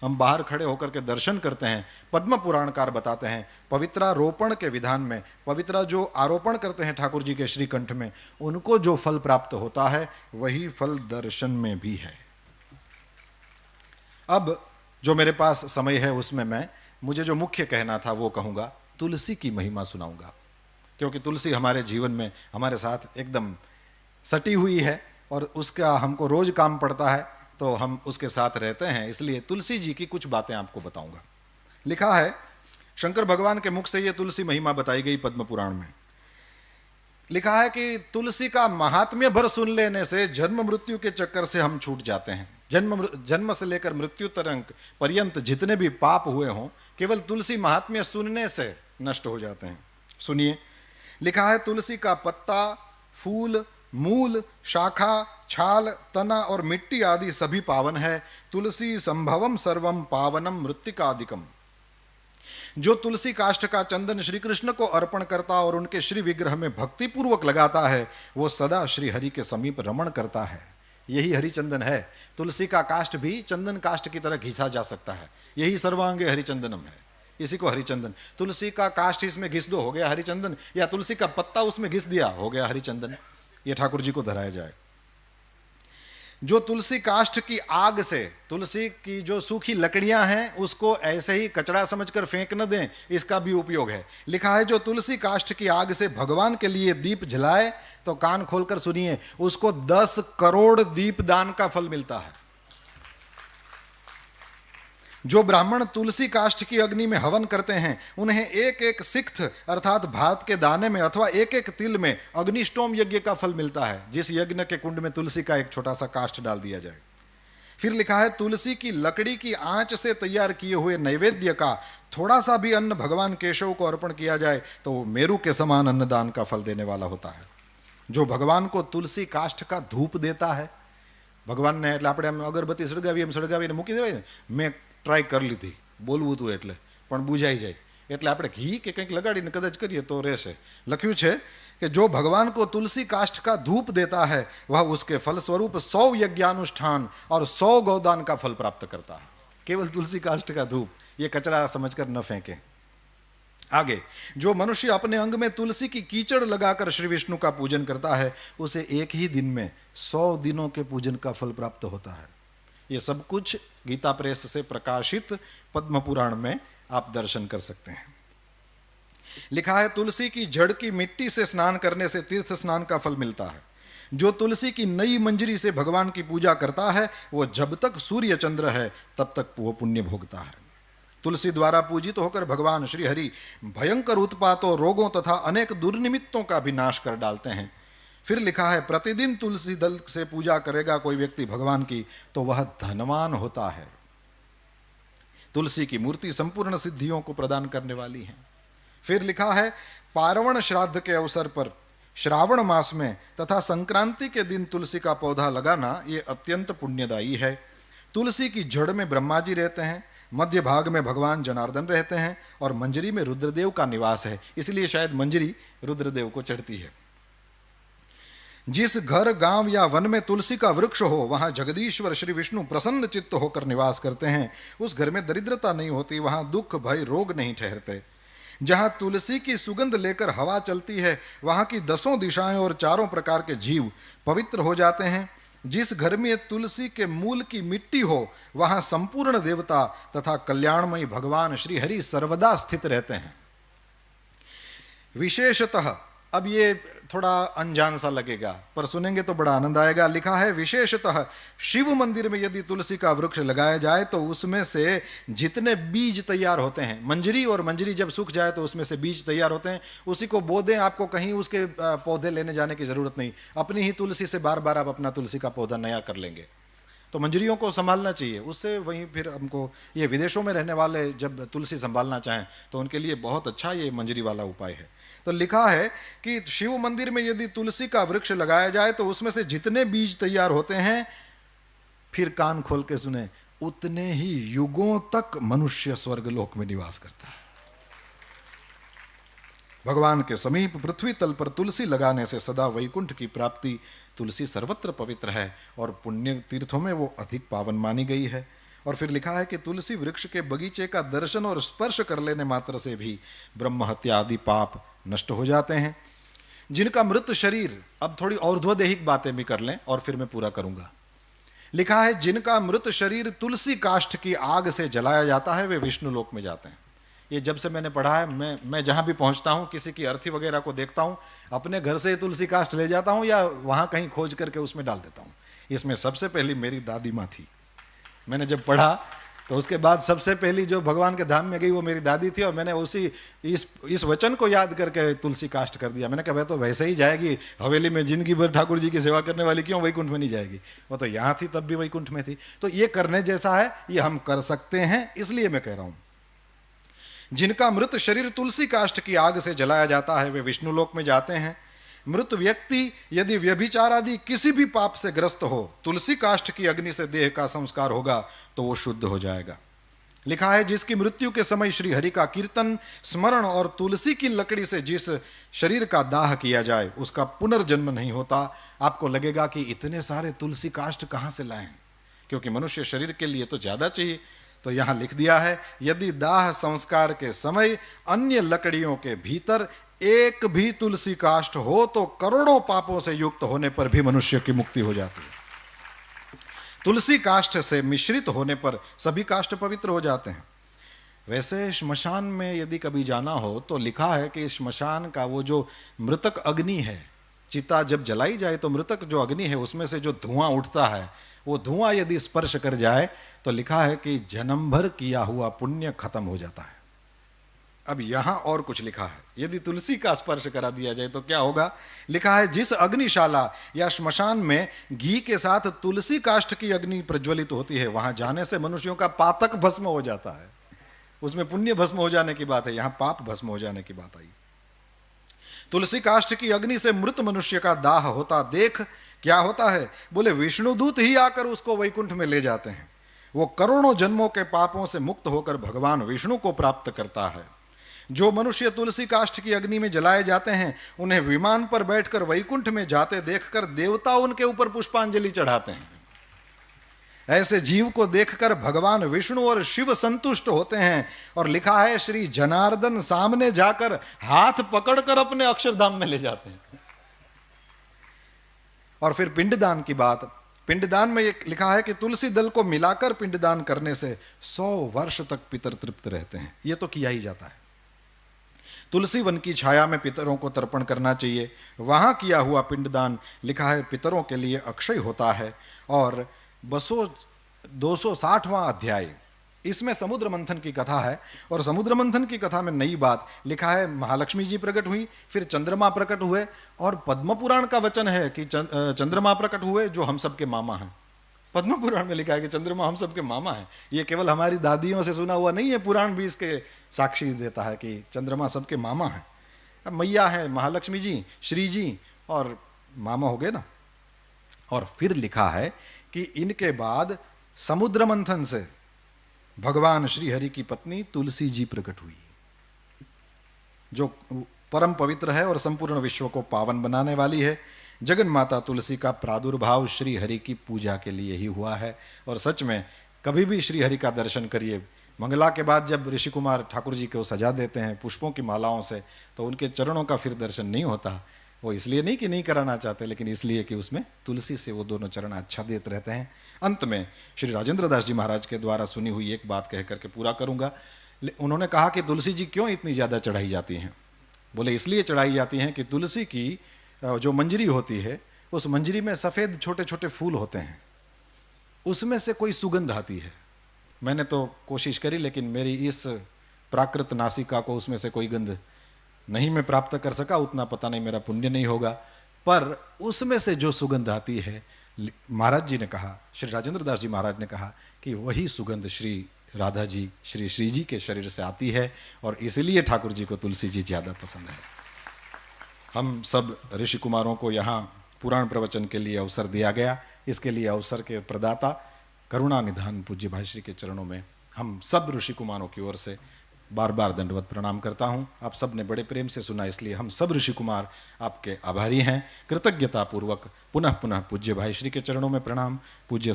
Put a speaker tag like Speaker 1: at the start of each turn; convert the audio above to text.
Speaker 1: हम बाहर खड़े होकर के दर्शन करते हैं। पद्म पुराणकार बताते हैं पवित्रारोपण के विधान में, पवित्रा जो आरोपण करते हैं ठाकुर जी के श्रीकंठ में, उनको जो फल प्राप्त होता है वही फल दर्शन में भी है। अब जो मेरे पास समय है उसमें मुझे जो मुख्य कहना था वो कहूँगा, तुलसी की महिमा सुनाऊंगा, क्योंकि तुलसी हमारे जीवन में हमारे साथ एकदम सटी हुई है और उसका हमको रोज काम पड़ता है, तो हम उसके साथ रहते हैं, इसलिए तुलसी जी की कुछ बातें आपको बताऊंगा। लिखा है शंकर भगवान के मुख से ये तुलसी महिमा बताई गई पद्म पुराण में। लिखा है कि तुलसी का महात्म्य भर सुन लेने से जन्म मृत्यु के चक्कर से हम छूट जाते हैं। जन्म से लेकर मृत्यु तक पर्यंत जितने भी पाप हुए हों केवल तुलसी महात्म्य सुनने से नष्ट हो जाते हैं। सुनिए, लिखा है तुलसी का पत्ता, फूल, मूल, शाखा, छाल, तना और मिट्टी आदि सभी पावन है। तुलसी संभवम सर्वम पावनम मृत्तिकादिकम। जो तुलसी काष्ठ का चंदन श्री कृष्ण को अर्पण करता और उनके श्री विग्रह में भक्ति पूर्वक लगाता है वो सदा श्री हरि के समीप रमण करता है। यही हरिचंदन है। तुलसी का काष्ठ भी चंदन काष्ठ की तरह घिसा जा सकता है, यही सर्वांगे हरिचंदनम है, इसी को हरिचंदन। तुलसी का काष्ठ इसमें घिस दो, हो गया हरिचंदन, या तुलसी का पत्ता उसमें घिस दिया, हो गया हरिचंदन। ये ठाकुर जी को धराया जाए। जो तुलसी काष्ठ की आग से, तुलसी की जो सूखी लकड़ियां हैं उसको ऐसे ही कचरा समझकर फेंक न दें, इसका भी उपयोग है। लिखा है जो तुलसी काष्ठ की आग से भगवान के लिए दीप जलाए, तो कान खोलकर सुनिए, उसको 10 करोड़ दीप दान का फल मिलता है। जो ब्राह्मण तुलसी काष्ठ की अग्नि में हवन करते हैं उन्हें एक एक सिक्त अर्थात भात के दाने में अथवा एक एक तिल में अग्निष्टोम यज्ञ का फल मिलता है, जिस यज्ञ के कुंड में तुलसी का एक छोटा सा काष्ठ डाल दिया जाए। फिर लिखा है तुलसी की लकड़ी की आंच से तैयार किए हुए नैवेद्य का थोड़ा सा भी अन्न भगवान केशव को अर्पण किया जाए तो वो मेरु के समान अन्नदान का फल देने वाला होता है। जो भगवान को तुलसी काष्ठ का धूप देता है, भगवान ने એટલે આપણે અગરબત્તી સળગાવીને મૂકી દેવાય ને, મેં ટ્રાય કરી લીધી બોલવું હતું એટલે પણ બુઝાઈ જાય, એટલે આપણે ઘી કે કંઈક લગાડીને કદાચ કરીએ તો રહેશે। લખ્યું છે कि जो भगवान को तुलसी काष्ठ का धूप देता है वह उसके फल स्वरूप 100 यज्ञानुष्ठान और 100 गौदान का फल प्राप्त करता है। केवल तुलसी काष्ठ का धूप, ये कचरा समझकर न फेंकें। आगे, जो मनुष्य अपने अंग में तुलसी की कीचड़ लगाकर श्री विष्णु का पूजन करता है उसे एक ही दिन में 100 दिनों के पूजन का फल प्राप्त होता है। ये सब कुछ गीता प्रेस से प्रकाशित पद्म पुराण में आप दर्शन कर सकते हैं। लिखा है तुलसी की जड़ की मिट्टी से स्नान करने से तीर्थ स्नान का फल मिलता है। जो तुलसी की नई मंजरी से भगवान की पूजा करता है वो जब तक सूर्य चंद्र है तब तक वो पुण्य भोगता है। तुलसी द्वारा पूजित होकर भगवान श्री हरि भयंकर उत्पातों, रोगों तथा अनेक दुर्निमित्तों का भी नाश कर डालते हैं। फिर लिखा है प्रतिदिन तुलसी दल से पूजा करेगा कोई व्यक्ति भगवान की तो वह धनवान होता है। तुलसी की मूर्ति संपूर्ण सिद्धियों को प्रदान करने वाली है। फिर लिखा है पार्वण श्राद्ध के अवसर पर श्रावण मास में तथा संक्रांति के दिन तुलसी का पौधा लगाना ये अत्यंत पुण्यदायी है। तुलसी की जड़ में ब्रह्मा जी रहते हैं, मध्य भाग में भगवान जनार्दन रहते हैं और मंजरी में रुद्रदेव का निवास है, इसलिए शायद मंजरी रुद्रदेव को चढ़ती है। जिस घर, गांव या वन में तुलसी का वृक्ष हो वहां जगदीश्वर श्री विष्णु प्रसन्न चित्त होकर निवास करते हैं। उस घर में दरिद्रता नहीं होती, वहां दुख भय रोग नहीं ठहरते। जहां तुलसी की सुगंध लेकर हवा चलती है वहां की 10 दिशाएं और 4 प्रकार के जीव पवित्र हो जाते हैं। जिस घर में तुलसी के मूल की मिट्टी हो वहां संपूर्ण देवता तथा कल्याणमयी भगवान श्री हरि सर्वदा स्थित रहते हैं। विशेषतः, अब ये थोड़ा अनजान सा लगेगा पर सुनेंगे तो बड़ा आनंद आएगा। लिखा है विशेषतः शिव मंदिर में यदि तुलसी का वृक्ष लगाया जाए तो उसमें से जितने बीज तैयार होते हैं, मंजरी और मंजरी जब सूख जाए तो उसमें से बीज तैयार होते हैं, उसी को बो दें, आपको कहीं उसके पौधे लेने जाने की जरूरत नहीं, अपनी ही तुलसी से बार बार आप अपना तुलसी का पौधा नया कर लेंगे। तो मंजरियों को संभालना चाहिए, उससे वहीं फिर हमको ये विदेशों में रहने वाले जब तुलसी संभालना चाहें तो उनके लिए बहुत अच्छा ये मंजरी वाला उपाय है। तो लिखा है कि शिव मंदिर में यदि तुलसी का वृक्ष लगाया जाए तो उसमें से जितने बीज तैयार होते हैं, फिर कान खोल के सुने, उतने ही युगों तक मनुष्य स्वर्गलोक में निवास करता है। भगवान के समीप पृथ्वी तल पर तुलसी लगाने से सदा वैकुंठ की प्राप्ति। तुलसी सर्वत्र पवित्र है और पुण्य तीर्थों में वो अधिक पावन मानी गई है। और फिर लिखा है कि तुलसी वृक्ष के बगीचे का दर्शन और स्पर्श कर लेने मात्र से भी ब्रह्म हत्या आदि पाप नष्ट हो जाते हैं। जिनका मृत शरीर, अब थोड़ी और्ध्वदेहिक बातें भी कर लें और फिर मैं पूरा करूंगा। लिखा है जिनका मृत शरीर तुलसी काष्ठ की आग से जलाया जाता है वे विष्णु लोक में जाते हैं। ये जब से मैंने पढ़ा है, मैं जहां भी पहुंचता हूं, किसी की अर्थी वगैरह को देखता हूं, अपने घर से तुलसी काष्ठ ले जाता हूं या वहां कहीं खोज करके उसमें डाल देता हूं। इसमें सबसे पहली मेरी दादी माँ थी। मैंने जब पढ़ा तो उसके बाद सबसे पहली जो भगवान के धाम में गई वो मेरी दादी थी, और मैंने उसी इस वचन को याद करके तुलसी काष्ठ कर दिया। मैंने कहा वह तो वैसे ही जाएगी, हवेली में जिंदगी भर ठाकुर जी की सेवा करने वाली क्यों वैकुंठ में नहीं जाएगी, वो तो यहाँ थी तब भी वैकुंठ में थी। तो ये करने जैसा है, ये हम कर सकते हैं, इसलिए मैं कह रहा हूं जिनका मृत शरीर तुलसी काष्ठ की आग से जलाया जाता है वे विष्णु लोक में जाते हैं। मृत व्यक्ति यदि व्यभिचार आदि किसी भी पाप से ग्रस्त हो, तुलसी काष्ठ की अग्नि से देह का संस्कार होगा तो वो शुद्ध हो जाएगा। लिखा है जिसकी मृत्यु के समय श्री हरि का कीर्तन स्मरण और तुलसी की लकड़ी से जिस शरीर का दाह किया जाए उसका पुनर्जन्म नहीं होता। आपको लगेगा कि इतने सारे तुलसी काष्ठ कहां से लाएं, क्योंकि मनुष्य शरीर के लिए तो ज्यादा चाहिए। तो यहां लिख दिया है यदि दाह संस्कार के समय अन्य लकड़ियों के भीतर एक भी तुलसी काष्ठ हो तो करोड़ों पापों से युक्त होने पर भी मनुष्य की मुक्ति हो जाती है। तुलसी काष्ठ से मिश्रित होने पर सभी काष्ठ पवित्र हो जाते हैं। वैसे श्मशान में यदि कभी जाना हो तो लिखा है कि श्मशान का वो जो मृतक अग्नि है, चिता जब जलाई जाए तो मृतक जो अग्नि है उसमें से जो धुआं उठता है, वो धुआं यदि स्पर्श कर जाए तो लिखा है कि जन्म भर किया हुआ पुण्य खत्म हो जाता है। अब यहां और कुछ लिखा है, यदि तुलसी का स्पर्श करा दिया जाए तो क्या होगा। लिखा है जिस अग्निशाला या श्मशान में घी के साथ तुलसी काष्ठ की अग्नि प्रज्वलित होती है वहां जाने से मनुष्यों का पातक भस्म हो जाता है। उसमें पुण्य भस्म हो जाने की बात है, यहां पाप भस्म हो जाने की बात आई। तुलसी काष्ठ की अग्नि से मृत मनुष्य का दाह होता देख क्या होता है, बोले विष्णुदूत ही आकर उसको वैकुंठ में ले जाते हैं। वो करोड़ों जन्मों के पापों से मुक्त होकर भगवान विष्णु को प्राप्त करता है। जो मनुष्य तुलसी काष्ठ की अग्नि में जलाए जाते हैं उन्हें विमान पर बैठकर वैकुंठ में जाते देखकर देवता उनके ऊपर पुष्पांजलि चढ़ाते हैं। ऐसे जीव को देखकर भगवान विष्णु और शिव संतुष्ट होते हैं, और लिखा है श्री जनार्दन सामने जाकर हाथ पकड़कर अपने अक्षरधाम में ले जाते हैं। और फिर पिंडदान की बात, पिंडदान में ये लिखा है कि तुलसी दल को मिलाकर पिंडदान करने से 100 वर्ष तक पितर तृप्त रहते हैं। ये तो किया ही जाता है। तुलसी वन की छाया में पितरों को तर्पण करना चाहिए। वहां किया हुआ पिंडदान लिखा है पितरों के लिए अक्षय होता है। और 260वां अध्याय, इसमें समुद्र मंथन की कथा है, और समुद्र मंथन की कथा में नई बात लिखा है महालक्ष्मी जी प्रकट हुई, फिर चंद्रमा प्रकट हुए, और पद्म पुराण का वचन है कि चंद्रमा प्रकट हुए जो हम सबके मामा हैं। पद्म पुराण में लिखा है कि चंद्रमा हम सबके मामा हैं। ये केवल हमारी दादियों से सुना हुआ नहीं है, पुराण भी इसके साक्षी देता है कि चंद्रमा सबके मामा हैं। अब मैया है महालक्ष्मी जी, श्री जी, और मामा हो गए ना। और फिर लिखा है कि इनके बाद समुद्र मंथन से भगवान श्री हरि की पत्नी तुलसी जी प्रकट हुई, जो परम पवित्र है और संपूर्ण विश्व को पावन बनाने वाली है। जगन माता तुलसी का प्रादुर्भाव श्री हरि की पूजा के लिए ही हुआ है। और सच में कभी भी श्री हरि का दर्शन करिए, मंगला के बाद जब ऋषि कुमार ठाकुर जी को सजा देते हैं पुष्पों की मालाओं से, तो उनके चरणों का फिर दर्शन नहीं होता। वो इसलिए नहीं कि नहीं कराना चाहते, लेकिन इसलिए कि उसमें तुलसी से वो दोनों चरण अच्छा देते रहते हैं। अंत में श्री राजेंद्र दास जी महाराज के द्वारा सुनी हुई एक बात कह करके पूरा करूंगा। उन्होंने कहा कि तुलसी जी क्यों इतनी ज़्यादा चढ़ाई जाती हैं। बोले इसलिए चढ़ाई जाती हैं कि तुलसी की जो मंजरी होती है, उस मंजरी में सफ़ेद छोटे छोटे फूल होते हैं, उसमें से कोई सुगंध आती है। मैंने तो कोशिश करी, लेकिन मेरी इस प्राकृत नासिका को उसमें से कोई गंध नहीं मैं प्राप्त कर सका। उतना पता नहीं मेरा पुण्य नहीं होगा, पर उसमें से जो सुगंध आती है, महाराज जी ने कहा, श्री राजेंद्र दास जी महाराज ने कहा कि वही सुगंध श्री राधा जी, श्री श्री जी के शरीर से आती है, और इसलिए ठाकुर जी को तुलसी जी ज़्यादा पसंद है। हम सब ऋषि कुमारों को यहाँ पुराण प्रवचन के लिए अवसर दिया गया। इसके लिए अवसर के प्रदाता करुणा निधान पूज्य भाई श्री के चरणों में हम सब ऋषि कुमारों की ओर से बार बार दंडवत प्रणाम करता हूँ। आप सब ने बड़े प्रेम से सुना, इसलिए हम सब ऋषि कुमार आपके आभारी हैं। कृतज्ञता पूर्वक पुनः पुनः पूज्य भाई श्री के चरणों में प्रणाम। पूज्य